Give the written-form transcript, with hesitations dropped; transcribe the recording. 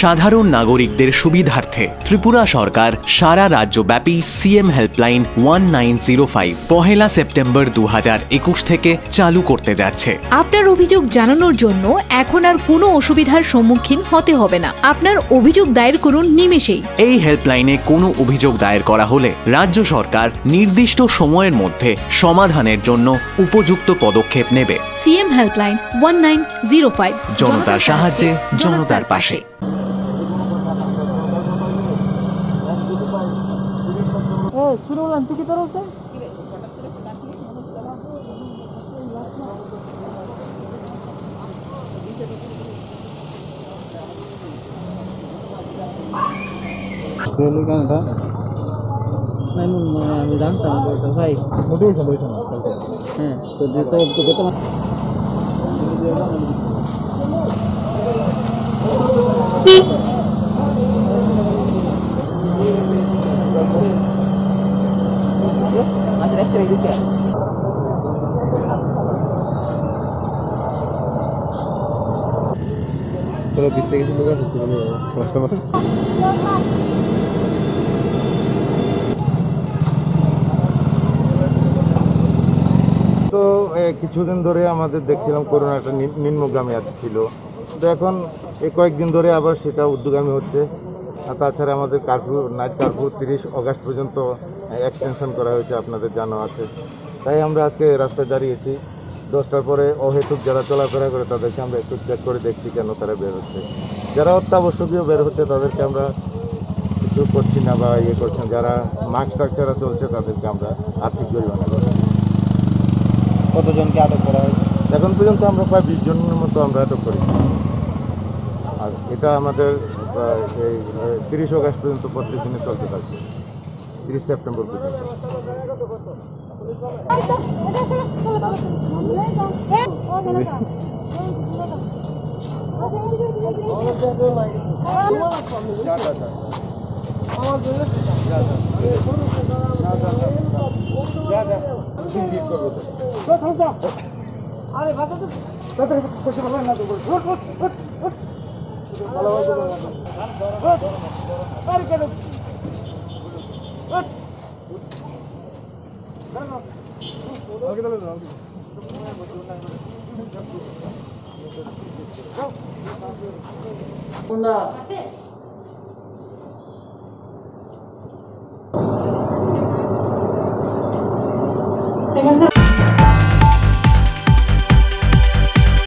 সাধারণ নাগরিকদের সুবিধার্থে ত্রিপুরা সরকার সারা রাজ্যব্যাপী সিএম হেল্পলাইন 1905 পহেলা সেপ্টেম্বর 2021 থেকে চালু করতে যাচ্ছে। আপনার অভিযোগ জানানোর জন্য এখন আর কোনো অসুবিধার সম্মুখীন হতে হবে না। আপনার অভিযোগ দায়ের করুন নিমেষেই। এই হেল্পলাইনে কোনো অভিযোগ দায়ের করা হলে রাজ্য সরকার নির্দিষ্ট সময়ের মধ্যে সমাধানের জন্য উপযুক্ত পদক্ষেপ নেবে। সিএম হেল্পলাইন 1905, জনতার সাহায্যে জনতার পাশে। আমি জানতাম ভাই মোটেও সমস্যা না। হ্যাঁ তো কিছুদিন ধরে আমাদের দেখছিলাম করোনা একটা নিম্নগামী ছিল, তো এখন এই কয়েকদিন ধরে আবার সেটা ঊর্ধ্বগামী হচ্ছে। আর তাছাড়া আমাদের নাইট কারফিউ 30 অগাস্ট পর্যন্ত এক্সটেনশন করা হয়েছে, আপনাদের জানা আছে। তাই আমরা আজকে রাস্তায় দাঁড়িয়েছি। 10টার পরে অহেতুক যারা চলাফেরা করে তাদেরকে আমরা একটু চেক করে দেখছি কেন তারা বের হচ্ছে। যারা অত্যাবশ্যকীয় বের হচ্ছে তাদেরকে আমরা কিছু করছি না বা করছি না। যারা মাস্ক টাস্ক ছাড়া চলছে তাদেরকে আমরা আর্থিক জরিমানা করছি। কতজনকে আটক করা হয়েছে? এখন পর্যন্ত আমরা প্রায় 20 জনের মতো আমরা আটক করেছি। আর এটা আমাদের এই 30 অগাস্ট পর্যন্ত প্রত্যেক দিনে চলতে থাকবে, 30 সেপ্টেম্বর পর্যন্ত। কোনটা